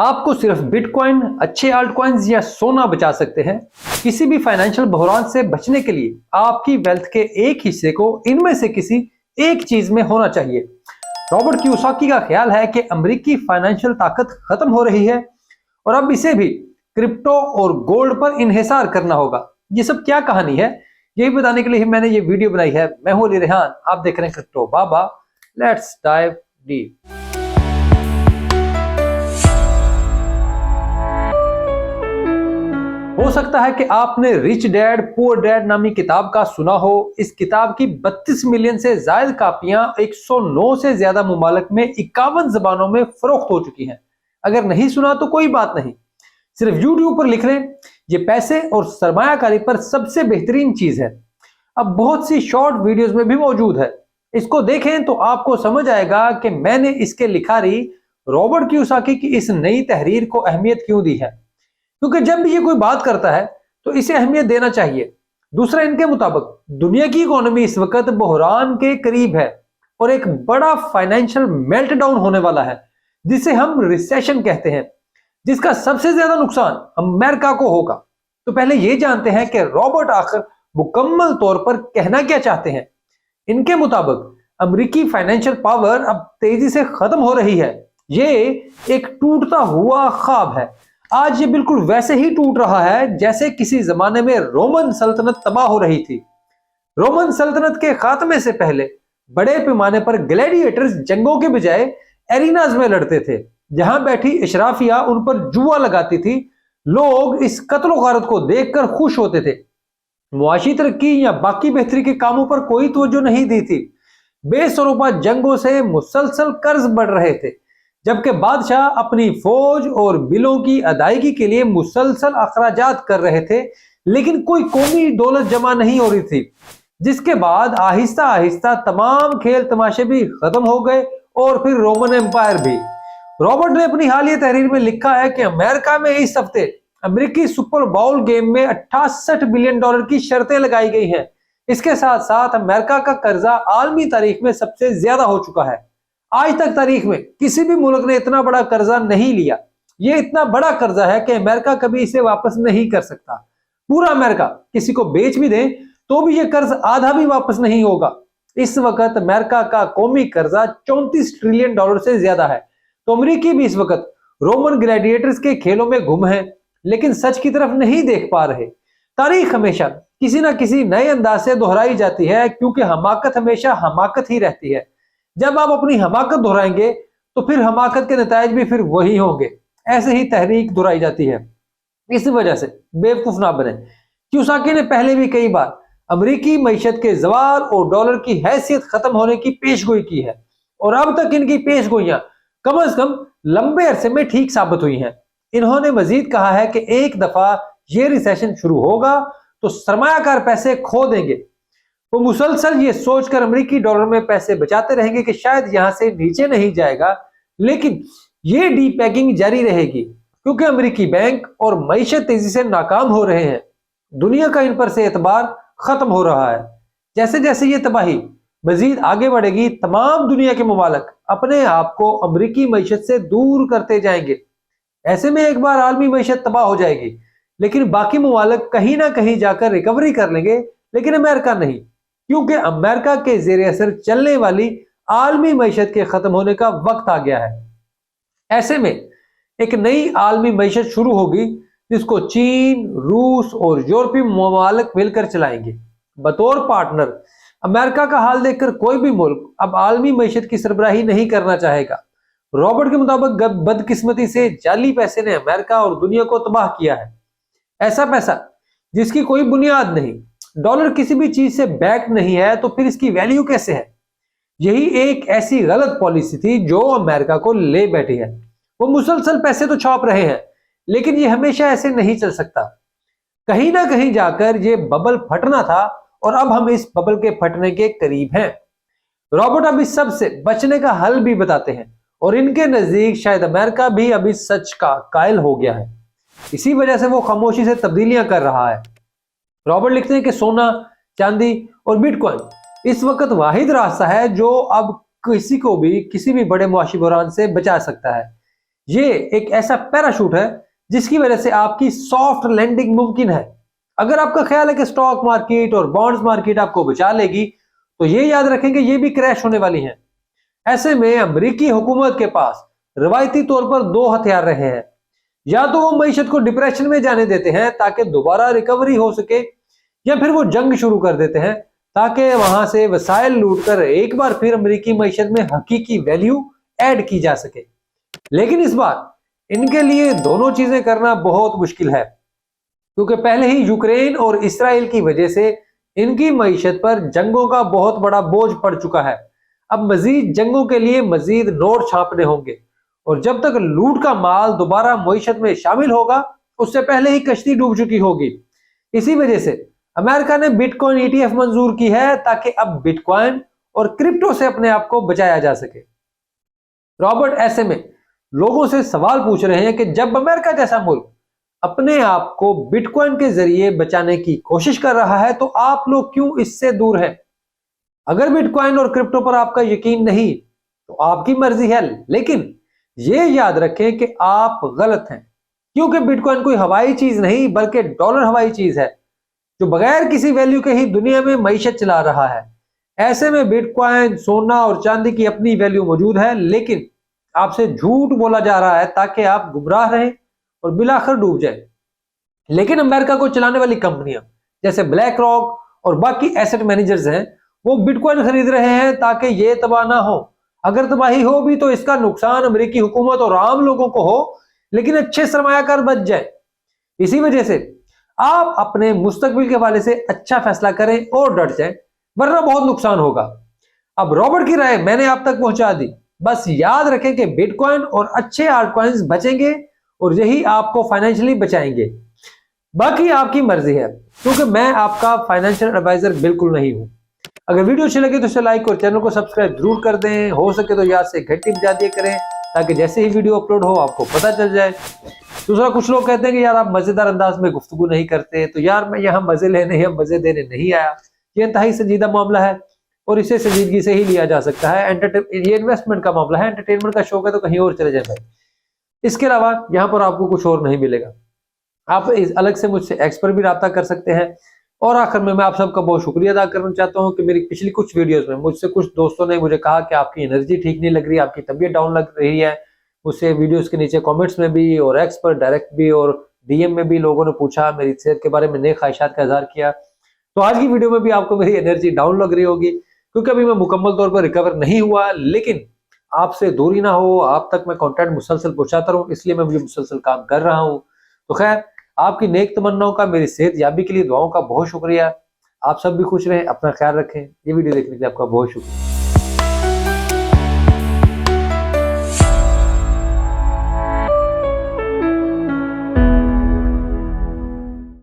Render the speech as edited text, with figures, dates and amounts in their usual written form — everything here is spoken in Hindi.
आपको सिर्फ बिटकॉइन, अच्छे आल्ट कॉइन्स या सोना बचा सकते हैं। किसी भी फाइनेंशियल बहरान से बचने के लिए आपकी वेल्थ के एक हिस्से को इनमें से किसी एक चीज में होना चाहिए। रॉबर्ट कियोसाकी का ख्याल है कि अमेरिकी फाइनेंशियल ताकत खत्म हो रही है और अब इसे भी क्रिप्टो और गोल्ड पर इन्हिसार करना होगा। ये सब क्या कहानी है, यही बताने के लिए मैंने ये वीडियो बनाई है। मैं हूं अली रेहान, आप देख रहे हैं crypto Baba. Let's dive deep. हो सकता है कि आपने रिच डैड पुअर डैड नामी किताब का सुना हो। इस किताब की 32 मिलियन से ज्यादा कापियां 109 से ज्यादा मुमालिक में 51 जबानों में फरोख्त हो चुकी हैं। अगर नहीं सुना तो कोई बात नहीं, सिर्फ यूट्यूब पर लिख लें, ये पैसे और सरमायाकारी पर सबसे बेहतरीन चीज है। अब बहुत सी शॉर्ट वीडियोस में भी मौजूद है, इसको देखें तो आपको समझ आएगा कि मैंने इसके लिखारी रॉबर्ट कियोसाकी की इस नई तहरीर को अहमियत क्यों दी है। क्योंकि जब भी ये कोई बात करता है तो इसे अहमियत देना चाहिए। दूसरा, इनके मुताबिक दुनिया की इकोनॉमी इस वक्त बहरान के करीब है और एक बड़ा फाइनेंशियल मेल्टडाउन होने वाला है, जिसे हम रिसेशन कहते हैं, जिसका सबसे ज्यादा नुकसान अमेरिका को होगा। तो पहले ये जानते हैं कि रॉबर्ट आखिर मुकम्मल तौर पर कहना क्या चाहते हैं। इनके मुताबिक अमेरिकी फाइनेंशियल पावर अब तेजी से खत्म हो रही है। ये एक टूटता हुआ ख्वाब है। आज ये बिल्कुल वैसे ही टूट रहा है जैसे किसी जमाने में रोमन सल्तनत तबाह हो रही थी। रोमन सल्तनत के खात्मे से पहले बड़े पैमाने पर ग्लैडिएटर्स जंगों के बजाय एरिनाज में लड़ते थे, जहां बैठी इशराफिया उन पर जुआ लगाती थी। लोग इस कत्लो गारत को देखकर खुश होते थे। मुआशी तरक्की या बाकी बेहतरी के कामों पर कोई तवज्जो नहीं दी थी। बेसरोपा जंगों से मुसलसल कर्ज बढ़ रहे थे, जबकि बादशाह अपनी फौज और बिलों की अदायगी के लिए मुसलसल अखराजात कर रहे थे, लेकिन कोई कौमी दौलत जमा नहीं हो रही थी। जिसके बाद आहिस्ता आहिस्ता तमाम खेल तमाशे भी खत्म हो गए और फिर रोमन एम्पायर भी। रॉबर्ट ने अपनी हालिया तहरीर में लिखा है कि अमेरिका में इस हफ्ते अमेरिकी सुपर बाउल गेम में 68 बिलियन डॉलर की शर्तें लगाई गई हैं। इसके साथ साथ अमेरिका का कर्जा आलमी तारीख में सबसे ज्यादा हो चुका है। आज तक तारीख में किसी भी मुल्क ने इतना बड़ा कर्जा नहीं लिया। ये इतना बड़ा कर्जा है कि अमेरिका कभी इसे वापस नहीं कर सकता। पूरा अमेरिका किसी को बेच भी दे तो भी ये कर्ज आधा भी वापस नहीं होगा। इस वक्त अमेरिका का कौमी कर्जा 34 ट्रिलियन डॉलर से ज्यादा है। तो अमेरिकी भी इस वक्त रोमन ग्लैडिएटर्स के खेलों में गुम है, लेकिन सच की तरफ नहीं देख पा रहे। तारीख हमेशा किसी ना किसी नए अंदाज से दोहराई जाती है, क्योंकि हमाकत हमेशा हमाकत ही रहती है। जब आप अपनी हमाकत दोहराएंगे तो फिर हमाकत के नतायज भी फिर वही होंगे। ऐसे ही तहरीक दोहराई जाती है। इस वजह से बेवकूफ ना बने। कियोसाकी ने पहले भी कई बार अमेरिकी मईशत के जवाल और डॉलर की हैसियत खत्म होने की पेशगोई की है, और अब तक इनकी पेशगोइयां कम से कम लंबे अरसे में ठीक साबित हुई हैं। इन्होंने मजीद कहा है कि एक दफा ये रिसेशन शुरू होगा तो सरमायाकार पैसे खो देंगे। वो मुसलसल ये सोचकर अमेरिकी डॉलर में पैसे बचाते रहेंगे कि शायद यहां से नीचे नहीं जाएगा, लेकिन ये डीपैकिंग जारी रहेगी, क्योंकि अमेरिकी बैंक और मईशत तेजी से नाकाम हो रहे हैं। दुनिया का इन पर से एतबार खत्म हो रहा है। जैसे जैसे ये तबाही मजीद आगे बढ़ेगी, तमाम दुनिया के मुमालिक अपने आप को अमेरिकी मईशत से दूर करते जाएंगे। ऐसे में एक बार आलमी मईशत तबाह हो जाएगी, लेकिन बाकी मुमालिक कहीं ना कहीं जाकर रिकवरी कर लेंगे, लेकिन अमेरिका नहीं, क्योंकि अमेरिका के जेर असर चलने वाली आलमी मईशत के खत्म होने का वक्त आ गया है। ऐसे में एक नई आलमी मईशत शुरू होगी, जिसको चीन, रूस और यूरोपीय ममालिक मिलकर चलाएंगे। बतौर पार्टनर अमेरिका का हाल देखकर कोई भी मुल्क अब आलमी मईशत की सरबराही नहीं करना चाहेगा। रॉबर्ट के मुताबिक बदकिस्मती से जाली पैसे ने अमेरिका और दुनिया को तबाह किया है। ऐसा पैसा जिसकी कोई बुनियाद नहीं। डॉलर किसी भी चीज से बैक नहीं है, तो फिर इसकी वैल्यू कैसे है? यही एक ऐसी गलत पॉलिसी थी जो अमेरिका को ले बैठी है। वो मुसलसल पैसे तो छाप रहे हैं, लेकिन ये हमेशा ऐसे नहीं चल सकता। कहीं ना कहीं जाकर ये बबल फटना था, और अब हम इस बबल के फटने के करीब हैं। रॉबर्ट अब इस सब से बचने का हल भी बताते हैं, और इनके नजदीक शायद अमेरिका भी अब इस सच का कायल हो गया है। इसी वजह से वो खामोशी से तब्दीलियां कर रहा है। रॉबर्ट लिखते हैं कि सोना, चांदी और बिटकॉइन इस वक्त वाहिद रास्ता है जो अब किसी को भी किसी भी बड़े मुआशी बहरान से बचा सकता है। ये एक ऐसा पैराशूट है जिसकी वजह से आपकी सॉफ्ट लैंडिंग मुमकिन है। अगर आपका ख्याल है कि स्टॉक मार्केट और बॉन्ड्स मार्केट आपको बचा लेगी, तो ये याद रखें कि ये भी क्रैश होने वाली हैं। ऐसे में अमेरिकी हुकूमत के पास रवायती तौर पर दो हथियार रहे हैं। या तो वो मईशत को डिप्रेशन में जाने देते हैं ताकि दोबारा रिकवरी हो सके, या फिर वो जंग शुरू कर देते हैं ताकि वहां से वसाइल लूटकर एक बार फिर अमेरिकी मईशत में हकीकी वैल्यू ऐड की जा सके। लेकिन इस बार इनके लिए दोनों चीजें करना बहुत मुश्किल है, क्योंकि पहले ही यूक्रेन और इसराइल की वजह से इनकी मईशत पर जंगों का बहुत बड़ा बोझ पड़ चुका है। अब मजीद जंगों के लिए मजीद नोट छापने होंगे, और जब तक लूट का माल दोबारा मईशत में शामिल होगा, उससे पहले ही कश्ती डूब चुकी होगी। इसी वजह से अमेरिका ने बिटकॉइन ईटीएफ मंजूर की है ताकि अब बिटकॉइन और क्रिप्टो से अपने आप को बचाया जा सके। रॉबर्ट ऐसे में लोगों से सवाल पूछ रहे हैं कि जब अमेरिका जैसा मुल्क अपने आप को बिटकॉइन के जरिए बचाने की कोशिश कर रहा है, तो आप लोग क्यों इससे दूर हैं? अगर बिटकॉइन और क्रिप्टो पर आपका यकीन नहीं तो आपकी मर्जी है, लेकिन ये याद रखें कि आप गलत हैं, क्योंकि बिटकॉइन कोई हवाई चीज नहीं बल्कि डॉलर हवाई चीज है जो बगैर किसी वैल्यू के ही दुनिया में मईशत चला रहा है। ऐसे में बिटकॉइन, सोना और चांदी की अपनी वैल्यू मौजूद है, लेकिन आपसे झूठ बोला जा रहा है ताकि आप गुमराह रहें और बिलाखिर डूब जाए। लेकिन अमेरिका को चलाने वाली कंपनियां जैसे ब्लैक रॉक और बाकी एसेट मैनेजर्स हैं, वो बिटकॉइन खरीद रहे हैं ताकि ये तबाह ना हो। अगर तबाही हो भी तो इसका नुकसान अमेरिकी हुकूमत और आम लोगों को हो, लेकिन अच्छे सरमायाकार बच जाए। इसी वजह से आप अपने मुस्तकबिल के हवाले से अच्छा फैसला करें और डट जाएं, वरना बहुत नुकसान होगा। अब रॉबर्ट की राय मैंने आप तक पहुंचा दी। बस याद रखें कि बिटकॉइन और अच्छे आल्ट कॉइन्स बचेंगे और यही आपको फाइनेंशियली बचाएंगे। बाकी आपकी मर्जी है, क्योंकि मैं आपका फाइनेंशियल एडवाइजर बिल्कुल नहीं हूं। अगर वीडियो अच्छी लगे तो इसे लाइक और चैनल को सब्सक्राइब जरूर कर दें। हो सके तो याद से घंटी बजा दिया करें ताकि जैसे ही वीडियो अपलोड हो आपको पता चल जाए। दूसरा, कुछ लोग कहते हैं कि यार आप मजेदार अंदाज में गुफ्तगू नहीं करते, तो यार मैं यहाँ मजे लेने या मजे देने नहीं आया। ये इंतहाई संजीदा मामला है और इसे संजीदगी से ही लिया जा सकता है। ये इन्वेस्टमेंट का मामला है, एंटरटेनमेंट का शौक है तो कहीं और चले जाए भाई। इसके अलावा यहाँ पर आपको कुछ और नहीं मिलेगा। आप इस अलग से मुझसे एक्स पर भी रब्ता कर सकते हैं। और आखिर में मैं आप सबका बहुत शुक्रिया अदा करना चाहता हूँ कि मेरी पिछली कुछ वीडियोस में मुझसे कुछ दोस्तों ने मुझे कहा कि आपकी एनर्जी ठीक नहीं लग रही, आपकी तबीयत डाउन लग रही है। मुझसे वीडियोस के नीचे कमेंट्स में भी और एक्स पर डायरेक्ट भी और डीएम में भी लोगों ने पूछा, मेरी सेहत के बारे में नेक ख्वाहिशात का इजहार किया। तो आज की वीडियो में भी आपको मेरी एनर्जी डाउन लग रही होगी, क्योंकि अभी मैं मुकम्मल तौर पर रिकवर नहीं हुआ, लेकिन आपसे दूरी ना हो, आप तक मैं कंटेंट मुसलसल पहुंचाता रहूं, इसलिए मैं मुसलसल काम कर रहा हूं। तो खैर, आपकी नेक तमन्नाओं का, मेरी सेहत याबी के लिए दुआओं का बहुत शुक्रिया। आप सब भी खुश रहें, अपना ख्याल रखें। ये वीडियो देखने के लिए आपका बहुत शुक्रिया।